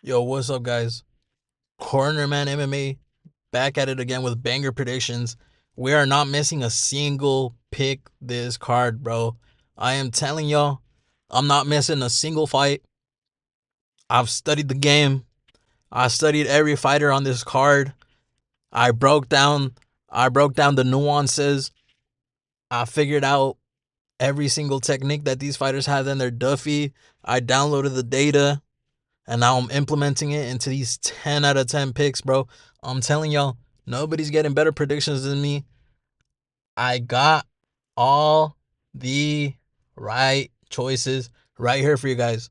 Yo, what's up, guys? Cornerman MMA back at it again with banger predictions. We are not missing a single pick this card, bro. I am telling y'all, I'm not missing a single fight. I've studied the game. I studied every fighter on this card. I broke down I broke down the nuances. I figured out every single technique that these fighters have in their Duffy. I downloaded the data. And now I'm implementing it into these 10 out of 10 picks, bro. I'm telling y'all, nobody's getting better predictions than me. I got all the right choices right here for you guys.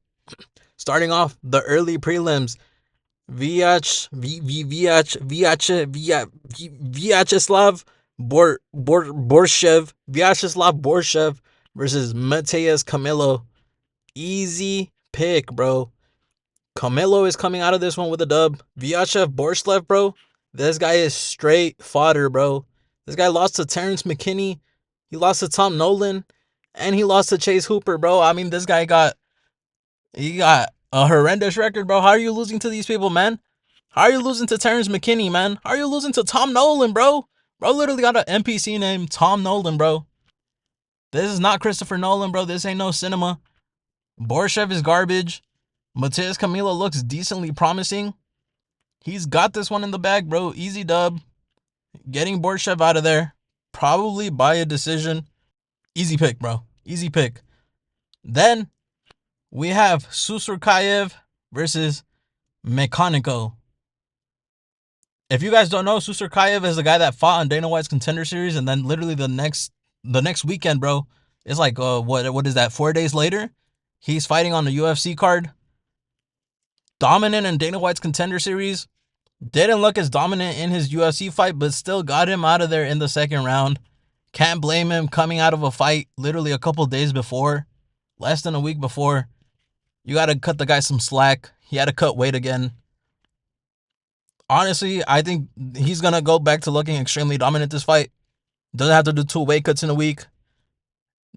Starting off the early prelims, Vyacheslav Borshev versus Mateus Camilo. Easy pick, bro. Camilo is coming out of this one with a dub. Vyachev Borslev, bro. This guy is straight fodder, bro. This guy lost to Terrence McKinney. He lost to Tom Nolan. And he lost to Chase Hooper, bro. I mean, this guy got a horrendous record, bro. How are you losing to these people, man? How are you losing to Terrence McKinney, man? How are you losing to Tom Nolan, bro? Bro literally got an NPC named Tom Nolan, bro. This is not Christopher Nolan, bro. This ain't no cinema. Borshev is garbage. Mateus Camilo looks decently promising. He's got this one in the bag, bro. Easy dub. Getting Borshev out of there. Probably by a decision. Easy pick, bro. Easy pick. Then we have Susurkayev versus Mechanico. If you guys don't know, Susurkayev is the guy that fought on Dana White's Contender Series, and then literally the next weekend, bro, it's like what is that? 4 days later, he's fighting on the UFC card. Dominant in Dana White's Contender Series. Didn't look as dominant in his UFC fight, but still got him out of there in the second round. Can't blame him coming out of a fight literally a couple days before, less than a week before. You got to cut the guy some slack. He had to cut weight again. Honestly, I think he's going to go back to looking extremely dominant this fight. Doesn't have to do 2 weight cuts in a week.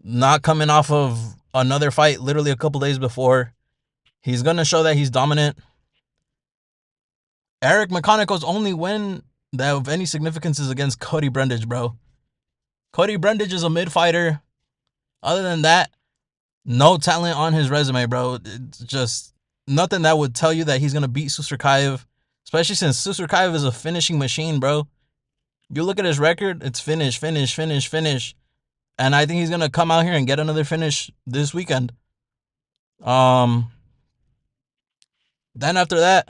Not coming off of another fight literally a couple days before. He's going to show that he's dominant. Eric Mechanico's only win that of any significance is against Cody Brundage, bro. Cody Brundage is a mid fighter. Other than that, no talent on his resume, bro. It's just nothing that would tell you that he's going to beat Susurkayev, especially since Susurkayev is a finishing machine, bro. You look at his record, it's finish. And I think he's going to come out here and get another finish this weekend. Then after that,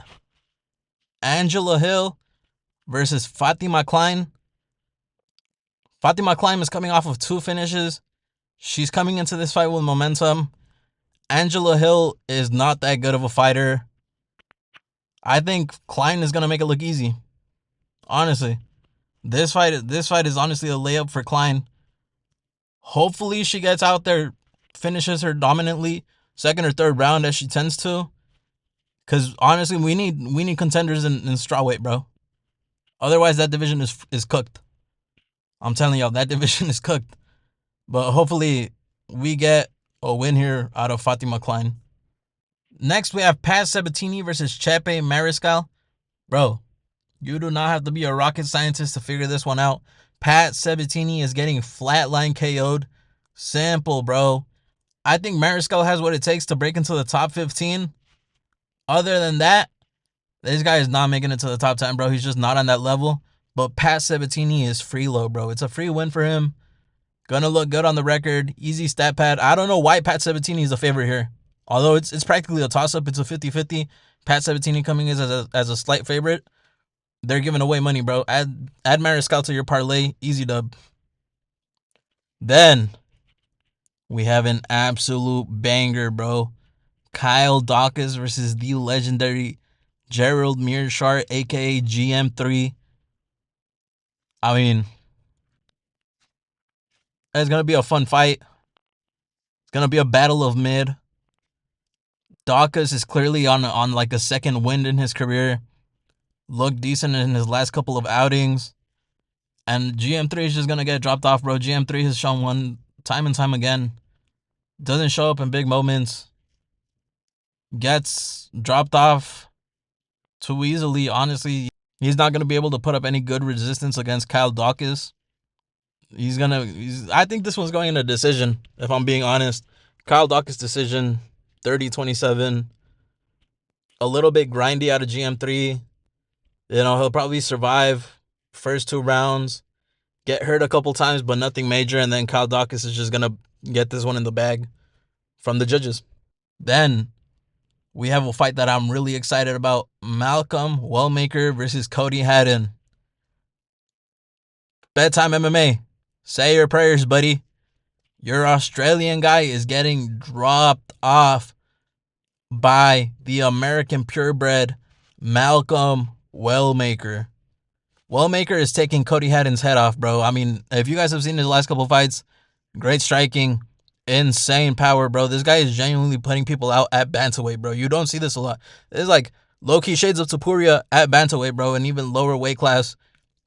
Angela Hill versus Fatima Klein. Fatima Klein is coming off of 2 finishes. She's coming into this fight with momentum. Angela Hill is not that good of a fighter. I think Klein is gonna make it look easy. Honestly, this fight is honestly a layup for Klein. Hopefully, she gets out there, finishes her dominantly, second or third round as she tends to. Cause honestly, we need contenders in strawweight, bro. Otherwise, that division is cooked. I'm telling y'all, that division is cooked. But hopefully, we get a win here out of Fatima Klein. Next, we have Pat Sabatini versus Chepe Mariscal. Bro, you do not have to be a rocket scientist to figure this one out. Pat Sabatini is getting flatline KO'd. Simple, bro. I think Mariscal has what it takes to break into the top 15. Other than that, this guy is not making it to the top 10, bro. He's just not on that level. But Pat Sabatini is free low, bro. It's a free win for him. Gonna look good on the record. Easy stat pad. I don't know why Pat Sabatini is a favorite here. Although it's practically a toss-up. It's a 50-50. Pat Sabatini coming in as a slight favorite. They're giving away money, bro. Add Mariscal to your parlay. Easy dub. Then we have an absolute banger, bro. Kyle Dawkins versus the legendary Gerald Mearshart, a.k.a. GM3. I mean, it's going to be a fun fight. It's going to be a battle of mid. Dawkins is clearly on like a second wind in his career. Looked decent in his last couple of outings. And GM3 is just going to get dropped off, bro. GM3 has shown one time and time again. Doesn't show up in big moments. Gets dropped off too easily. Honestly, he's not gonna be able to put up any good resistance against Kyle Dawkins. I think this one's going in a decision, if I'm being honest. Kyle Dawkins decision, 30-27. A little bit grindy out of GM3. He'll probably survive first 2 rounds, get hurt a couple times, but nothing major, and then Kyle Dawkins is just gonna get this one in the bag from the judges. Then we have a fight that I'm really excited about: Malcolm Wellmaker versus Cody Haddon. Bedtime MMA. Say your prayers, buddy. Your Australian guy is getting dropped off by the American purebred Malcolm Wellmaker. Wellmaker is taking Cody Haddon's head off, bro. I mean, if you guys have seen his last couple fights, great striking, insane power, bro. This guy is genuinely putting people out at bantamweight, bro. You don't see this a lot. It's like low-key shades of Topuria at bantamweight, bro, and even lower weight class.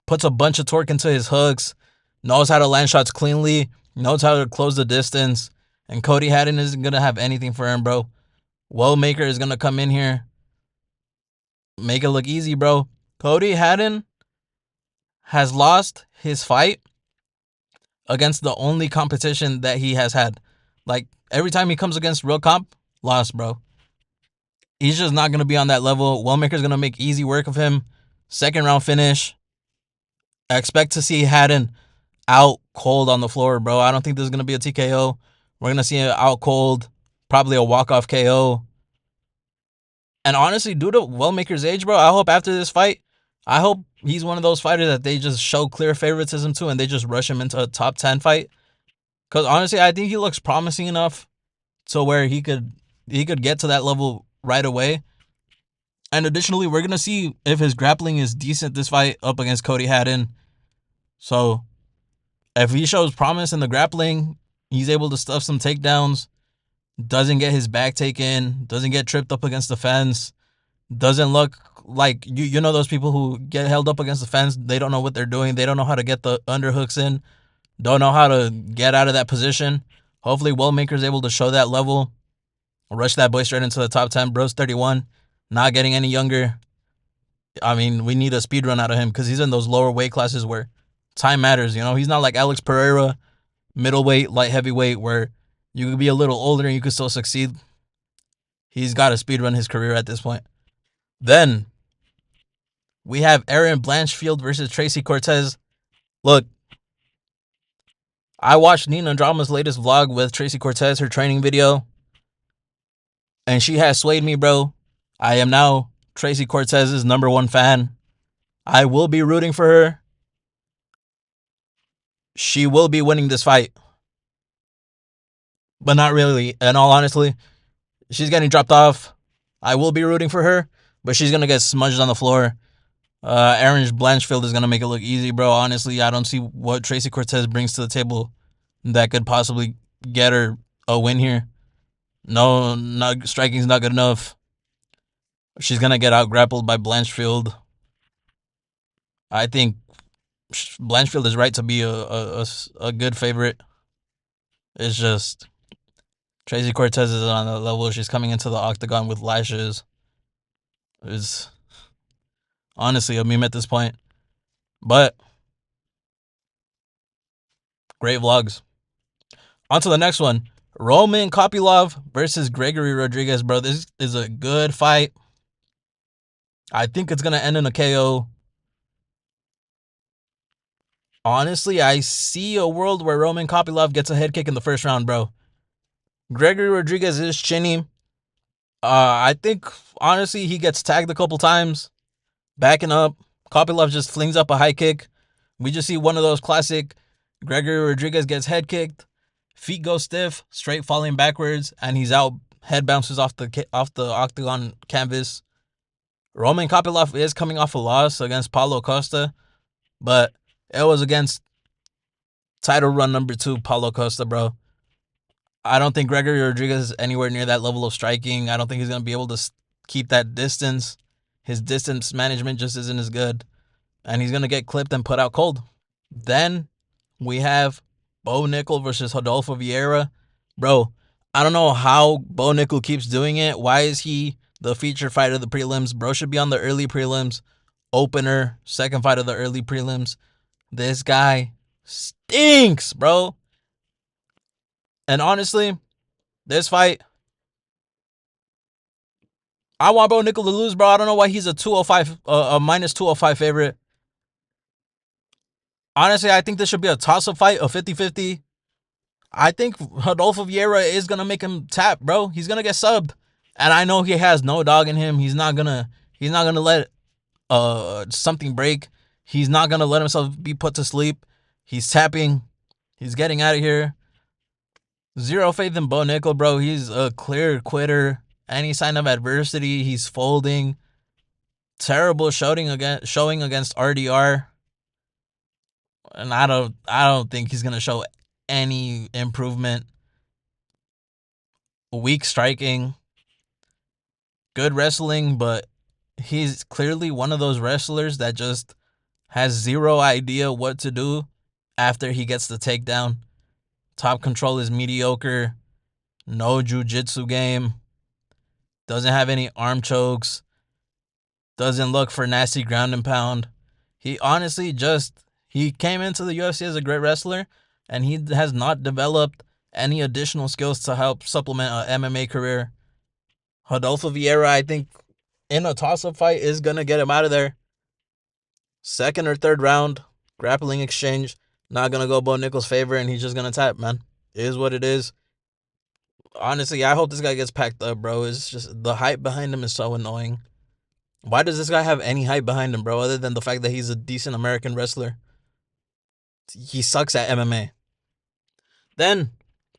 Puts a bunch of torque into his hooks, knows how to land shots cleanly, knows how to close the distance, and Cody Haddon isn't going to have anything for him, bro. Wellmaker is going to come in here, make it look easy, bro. Cody Haddon has lost his fight against the only competition that he has had. Like, every time he comes against real comp, lost, bro. He's just not going to be on that level. Wellmaker's going to make easy work of him. Second round finish. I expect to see Haddon out cold on the floor, bro. I don't think this is going to be a TKO. We're going to see it out cold, probably a walk-off KO. And honestly, due to Wellmaker's age, bro, I hope after this fight, I hope he's one of those fighters that they just show clear favoritism to and they just rush him into a top 10 fight. Because honestly, I think he looks promising enough to where he could get to that level right away. And additionally, we're going to see if his grappling is decent this fight up against Cody Haddon. So if he shows promise in the grappling, he's able to stuff some takedowns, doesn't get his back taken, doesn't get tripped up against the fence, doesn't look like, you know those people who get held up against the fence, they don't know what they're doing, they don't know how to get the underhooks in, don't know how to get out of that position. Hopefully Wellmaker's able to show that level, rush that boy straight into the top 10. Bro's 31, not getting any younger. I mean, we need a speed run out of him because he's in those lower weight classes where time matters. He's not like Alex Pereira, middleweight, light heavyweight, where you could be a little older and you could still succeed. He's got to speed run his career at this point. Then we have Aaron Blanchfield versus Tracy Cortez. Look, I watched Nina Drama's latest vlog with Tracy Cortez, her training video, and she has swayed me, bro. I am now Tracy Cortez's #1 fan. I will be rooting for her. She will be winning this fight. But not really. In all honesty, she's getting dropped off. I will be rooting for her, but she's going to get smudged on the floor. Aaron Blanchfield is going to make it look easy, bro. Honestly, I don't see what Tracy Cortez brings to the table that could possibly get her a win here. No, striking's not good enough. She's going to get out grappled by Blanchfield. I think Blanchfield is right to be a good favorite. It's just Tracy Cortez is on a level. She's coming into the octagon with lashes. It's honestly a meme at this point. But great vlogs. On to the next one. Roman Kopylov versus Gregory Rodriguez, bro. This is a good fight. I think it's going to end in a KO. Honestly, I see a world where Roman Kopylov gets a head kick in the first round, bro. Gregory Rodriguez is chinny. I think, honestly, he gets tagged a couple times. Backing up. Kopylov just flings up a high kick. We just see one of those classic Gregory Rodriguez gets head kicked. Feet go stiff, straight falling backwards, and he's out. Head bounces off the octagon canvas. Roman Kopylov is coming off a loss against Paulo Costa, but it was against title run #2 Paulo Costa, bro. I don't think Gregory Rodriguez is anywhere near that level of striking. I don't think he's going to be able to keep that distance. His distance management just isn't as good, and he's going to get clipped and put out cold. Then we have Bo Nickel versus Rodolfo Vieira. Bro, I don't know how Bo Nickel keeps doing it. Why is he the feature fight of the prelims. Bro should be on the early prelims. Opener, second fight of the early prelims. This guy stinks, bro. And honestly, this fight, I want Bo Nickel to lose, bro. I don't know why he's a 205, a minus 205 favorite. Honestly, I think this should be a toss-up fight, a 50-50. I think Rodolfo Vieira is gonna make him tap, bro. He's gonna get subbed, and I know he has no dog in him. He's not gonna let something break. He's not gonna let himself be put to sleep. He's tapping. He's getting out of here. Zero faith in Bo Nickel, bro. He's a clear quitter. Any sign of adversity, he's folding. Terrible showing against RDR, and I don't think he's gonna show any improvement. Weak striking, good wrestling, but he's clearly one of those wrestlers that just has zero idea what to do after he gets the takedown. Top control is mediocre. No jiu-jitsu game. Doesn't have any arm chokes. Doesn't look for nasty ground and pound. He honestly he came into the UFC as a great wrestler, and he has not developed any additional skills to help supplement an MMA career. Rodolfo Vieira, I think, in a toss-up fight is going to get him out of there. Second or third round, grappling exchange, not going to go Bo Nickel's favor, and he's just going to tap, man. It is what it is. Honestly, I hope this guy gets packed up, bro. It's just the hype behind him is so annoying. Why does this guy have any hype behind him, bro, other than the fact that he's a decent American wrestler? He sucks at MMA. Then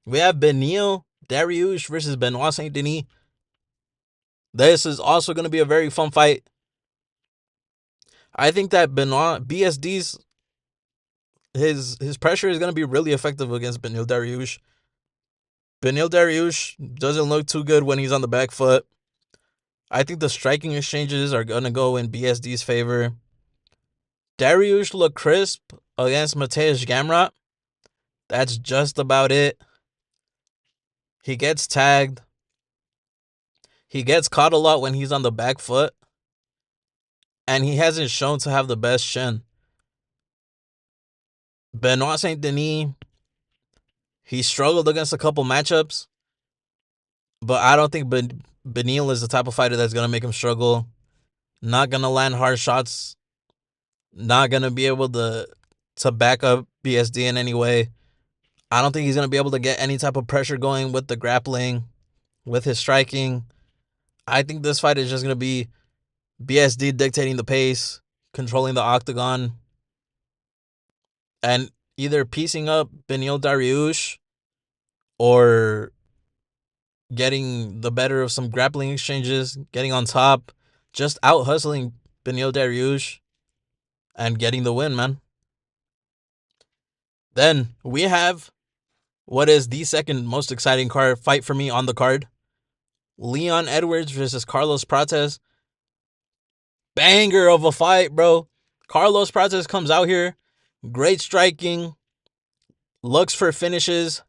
we have Beneil Dariush versus Benoit Saint Denis. This is also going to be a very fun fight. I think that Benoit BSD's his pressure is going to be really effective against Beneil Dariush. Beneil Dariush doesn't look too good when he's on the back foot. I think the striking exchanges are going to go in BSD's favor. Dariush looked crisp against Mateusz Gamrot. That's just about it. He gets tagged. He gets caught a lot when he's on the back foot. And he hasn't shown to have the best shin. Benoit Saint Denis, he struggled against a couple matchups. But I don't think Beneil is the type of fighter that's going to make him struggle. Not going to land hard shots. Not going to be able to back up BSD in any way. I don't think he's going to be able to get any type of pressure going with the grappling, with his striking. I think this fight is just going to be BSD dictating the pace, controlling the octagon, and either piecing up Beneil Dariush or getting the better of some grappling exchanges, getting on top, just out hustling Beneil Dariush and getting the win, man. Then we have what is the second most exciting fight for me on the card. Leon Edwards versus Carlos Prates. Banger of a fight, bro. Carlos Prates comes out here, great striking, looks for finishes.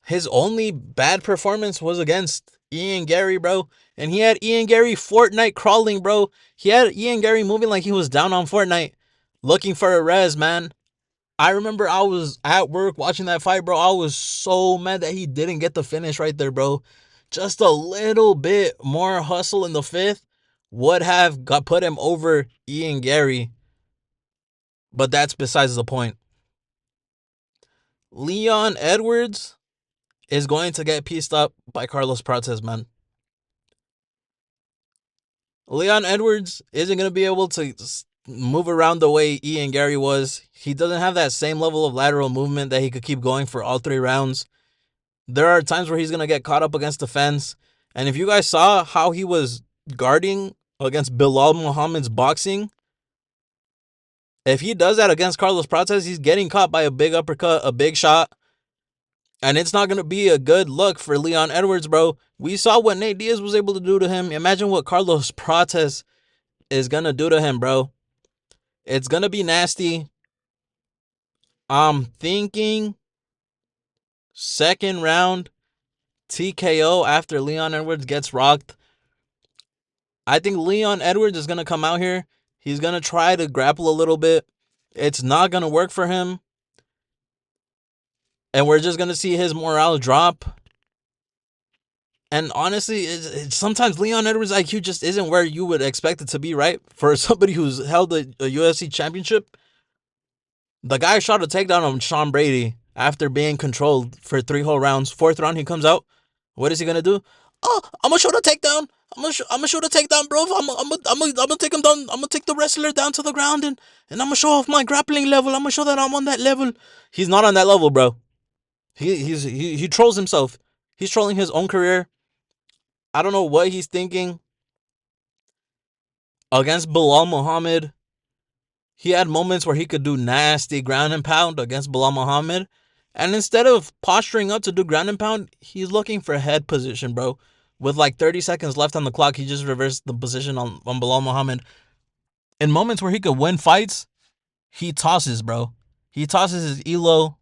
His only bad performance was against Ian Gary, bro. And he had Ian Gary Fortnite crawling, bro. He had Ian Gary moving like he was down on Fortnite, looking for a res, man. I remember I was at work watching that fight, bro. I was so mad that he didn't get the finish right there, bro. Just a little bit more hustle in the fifth would have put him over Ian Gary. But that's besides the point. Leon Edwards is going to get pieced up by Carlos Prates, man. Leon Edwards isn't going to be able to move around the way Ian Gary was. He doesn't have that same level of lateral movement that he could keep going for all 3 rounds. There are times where he's going to get caught up against the fence. And if you guys saw how he was guarding against Bilal Muhammad's boxing, if he does that against Carlos Prates, he's getting caught by a big uppercut, a big shot. And it's not going to be a good look for Leon Edwards, bro. We saw what Nate Diaz was able to do to him. Imagine what Carlos Prates is going to do to him, bro. It's going to be nasty. I'm thinking second round TKO after Leon Edwards gets rocked. I think Leon Edwards is gonna come out here. He's gonna try to grapple a little bit. It's not gonna work for him, and we're just gonna see his morale drop. And honestly, sometimes Leon Edwards' IQ just isn't where you would expect it to be, right? For somebody who's held a UFC championship, the guy shot a takedown on Sean Brady after being controlled for 3 whole rounds. Fourth round, he comes out. What is he gonna do? Oh, I'm gonna show the takedown. I'm gonna show the takedown, bro. I'm gonna take him down. I'm gonna take the wrestler down to the ground, and I'm gonna show off my grappling level. I'm gonna show that I'm on that level. He's not on that level, bro. He trolls himself. He's trolling his own career. I don't know what he's thinking. Against Bilal Muhammad, he had moments where he could do nasty ground and pound against Bilal Muhammad. And instead of posturing up to do ground and pound, he's looking for head position, bro. With like 30 seconds left on the clock, he just reversed the position on Bilal Muhammad. In moments where he could win fights, he tosses, bro. He tosses his elo,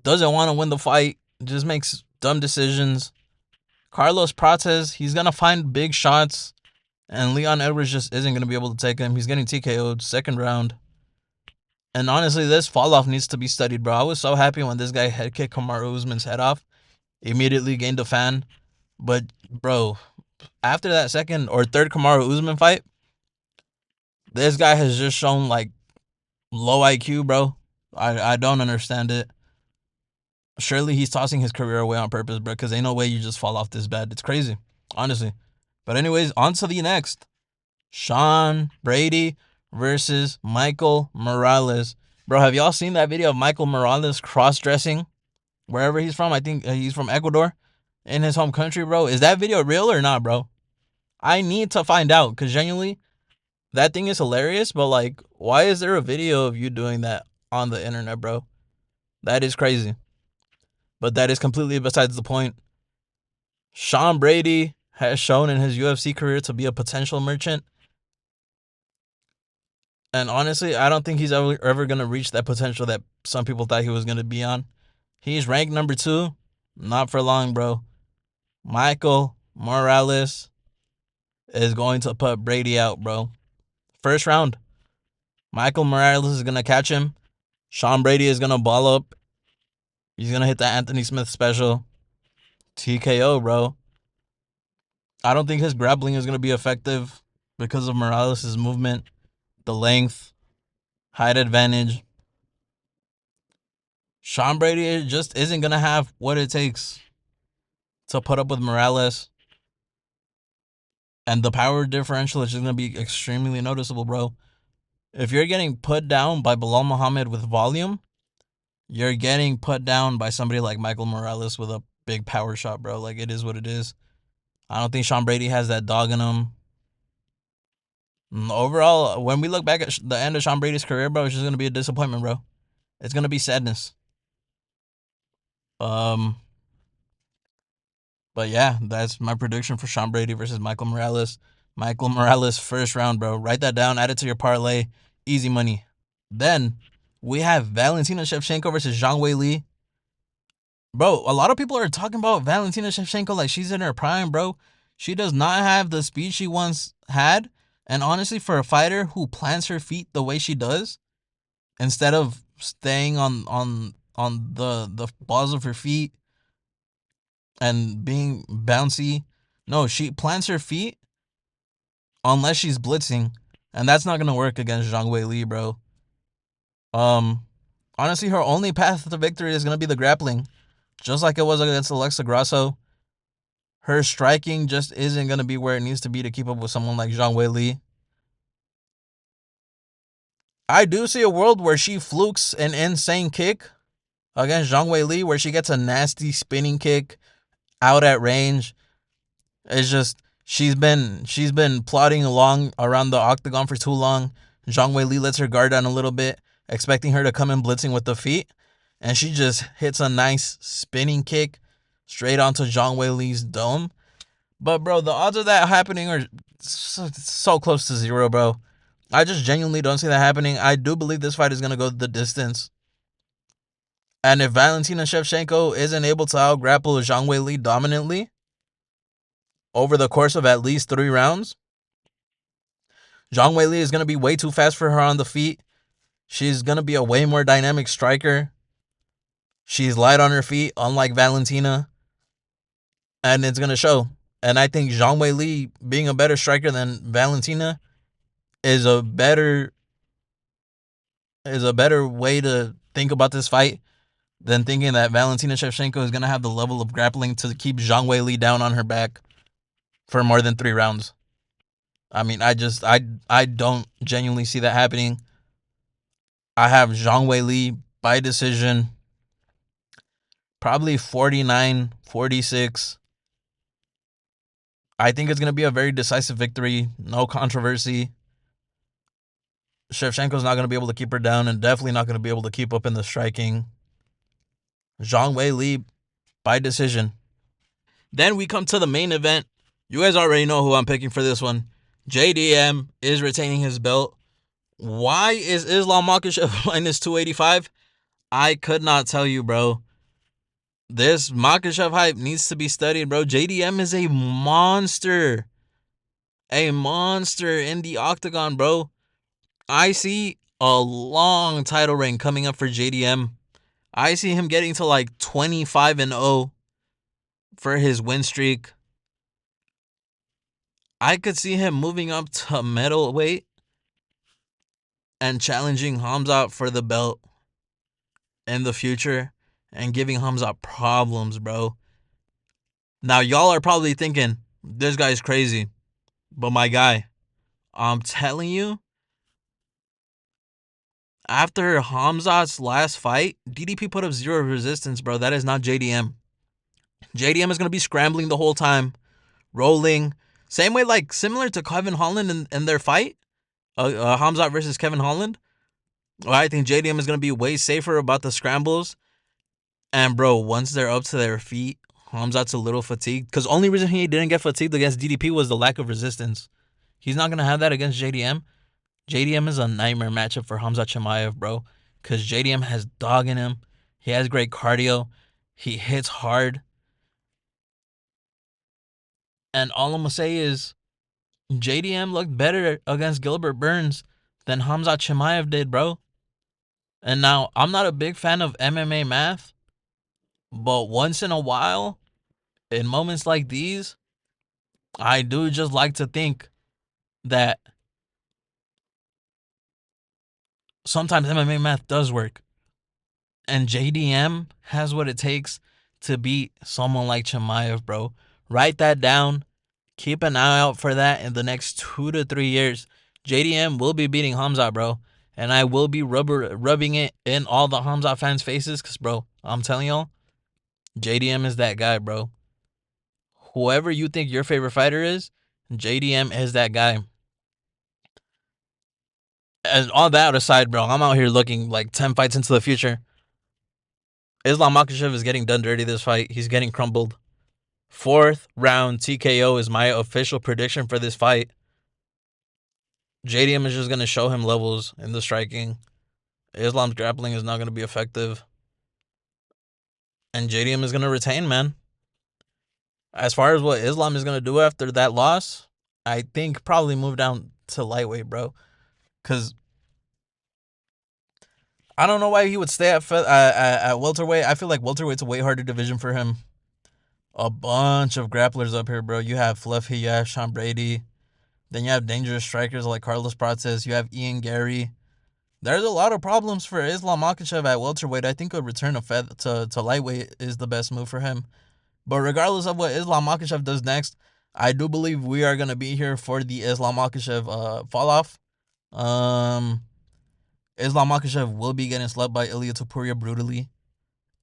doesn't want to win the fight, just makes dumb decisions. Carlos Prates, he's going to find big shots, and Leon Edwards just isn't going to be able to take him. He's getting TKO'd second round. And honestly, this fall off needs to be studied, bro. I was so happy when this guy head kicked Kamaru Usman's head off. Immediately gained a fan. But, bro, after that second or third Kamaru Usman fight, this guy has just shown, like, low IQ, bro. I don't understand it. Surely he's tossing his career away on purpose, bro, because ain't no way you just fall off this bad. It's crazy, honestly. But anyways, on to the next. Sean Brady versus Michael Morales. Bro, have y'all seen that video of Michael Morales cross-dressing wherever he's from? I think he's from Ecuador, in his home country, bro. Is that video real or not, bro? I need to find out, because genuinely, that thing is hilarious, but, like, why is there a video of you doing that on the internet, bro? That is crazy. But that is completely besides the point. Sean Brady has shown in his UFC career to be a potential merchant. And honestly, I don't think he's ever going to reach that potential that some people thought he was going to be on. He's ranked number 2. Not for long, bro. Michael Morales is going to put Brady out, bro. First round. Michael Morales is going to catch him. Sean Brady is going to ball up. He's going to hit the Anthony Smith special. TKO, bro. I don't think his grappling is going to be effective because of Morales' movement, the length, height advantage. Sean Brady just isn't going to have what it takes to put up with Morales. And the power differential is just going to be extremely noticeable, bro. If you're getting put down by Bilal Muhammad with volume, you're getting put down by somebody like Michael Morales with a big power shot, bro. Like, it is what it is. I don't think Sean Brady has that dog in him. Overall, when we look back at the end of Sean Brady's career, bro, it's just going to be a disappointment, bro. It's going to be sadness. But yeah, that's my prediction for Sean Brady versus Michael Morales. Michael Morales, first round, bro. Write that down. Add it to your parlay. Easy money. Then we have Valentina Shevchenko versus Zhang Weili. Bro, a lot of people are talking about Valentina Shevchenko like she's in her prime, bro. She does not have the speed she once had. And honestly, for a fighter who plants her feet the way she does, instead of staying on the balls of her feet and being bouncy, no, she plants her feet unless she's blitzing, and that's not gonna work against Zhang Weili, bro. Honestly, her only path to victory is gonna be the grappling, just like it was against Alexa Grasso. Her striking just isn't gonna be where it needs to be to keep up with someone like Zhang Weili. I do see a world where she flukes an insane kick against Zhang Weili, where she gets a nasty spinning kick out at range. It's just she's been plodding along around the octagon for too long. Zhang Weili lets her guard down a little bit, expecting her to come in blitzing with the feet, and she just hits a nice spinning kick straight onto Zhang Weili's dome. But bro, the odds of that happening are so close to zero, bro. I just genuinely don't see that happening. I do believe this fight is gonna go the distance. And if Valentina Shevchenko isn't able to out-grapple Zhang Weili dominantly over the course of at least 3 rounds, Zhang Weili is going to be way too fast for her on the feet. She's going to be a way more dynamic striker. She's light on her feet, unlike Valentina, and it's going to show. And I think Zhang Weili being a better striker than Valentina is a better way to think about this fight than thinking that Valentina Shevchenko is going to have the level of grappling to keep Zhang Weili down on her back for more than 3 rounds. I mean, I don't genuinely see that happening. I have Zhang Weili by decision, probably 49-46. I think it's going to be a very decisive victory, no controversy. Shevchenko's not going to be able to keep her down and definitely not going to be able to keep up in the striking. Zhang Weili by decision. Then we come to the main event. You guys already know who I'm picking for this one. JDM is retaining his belt. Why is Islam Makhachev minus 285? I could not tell you, bro. This Makhachev hype needs to be studied, bro. JDM is a monster. A monster in the octagon, bro. I see a long title reign coming up for JDM. I see him getting to like 25-0 for his win streak. I could see him moving up to middleweight and challenging Hamzat for the belt in the future and giving Hamzat problems, bro. Now, y'all are probably thinking, this guy's crazy. But my guy, I'm telling you, after Hamzat's last fight, DDP put up 0 resistance, bro. That is not JDM. JDM is going to be scrambling the whole time, rolling. Same way, like, similar to Kevin Holland in their fight, Hamzat versus Kevin Holland. Well, I think JDM is going to be way safer about the scrambles. And, bro, once they're up to their feet, Hamzat's a little fatigued. Because only reason he didn't get fatigued against DDP was the lack of resistance. He's not going to have that against JDM. JDM is a nightmare matchup for Hamzat Chimaev, bro. Because JDM has dog in him. He has great cardio. He hits hard. And all I'm going to say is JDM looked better against Gilbert Burns than Hamzat Chimaev did, bro. And now, I'm not a big fan of MMA math, but once in a while, in moments like these, I do just like to think that sometimes MMA math does work. And JDM has what it takes to beat someone like Chimaev, bro. Write that down. Keep an eye out for that in the next 2 to 3 years. JDM will be beating Hamzat, bro. And I will be rubbing it in all the Hamzat fans' faces because, bro, I'm telling y'all, JDM is that guy, bro. Whoever you think your favorite fighter is, JDM is that guy. And all that aside, bro, I'm out here looking like 10 fights into the future. Islam Makhachev is getting done dirty this fight. He's getting crumbled. 4th round TKO is my official prediction for this fight. JDM is just going to show him levels in the striking. Islam's grappling is not going to be effective. And JDM is going to retain, man. As far as what Islam is going to do after that loss, I think probably move down to lightweight, bro. Because I don't know why he would stay at welterweight. I feel like welterweight's a way harder division for him. A bunch of grapplers up here, bro. You have Fluffy, you have Sean Brady. Then you have dangerous strikers like Carlos Prates. You have Ian Gary. There's a lot of problems for Islam Makhachev at welterweight. I think a return of to lightweight is the best move for him. But regardless of what Islam Makhachev does next, I do believe we are going to be here for the Islam Makhachev fall-off. Islam Makhachev will be getting slept by Ilia Topuria brutally.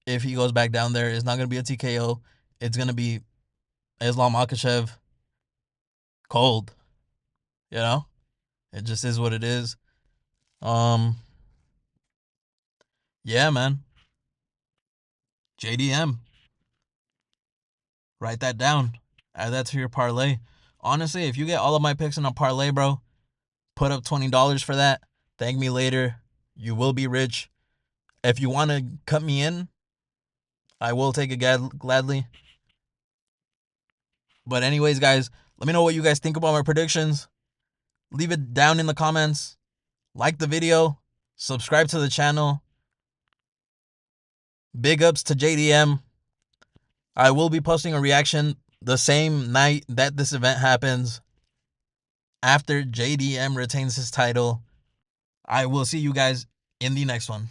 If he goes back down there, it's not going to be a TKO. It's going to be Islam Makhachev cold. You know? It just is what it is. Yeah, man. JDM. Write that down. Add that to your parlay. Honestly, if you get all of my picks in a parlay, bro, put up $20 for that. Thank me later. You will be rich. If you want to cut me in, I will take it gladly. But anyways, guys, let me know what you guys think about my predictions. Leave it down in the comments. Like the video. Subscribe to the channel. Big ups to JDM. I will be posting a reaction the same night that this event happens. After JDM retains his title. I will see you guys in the next one.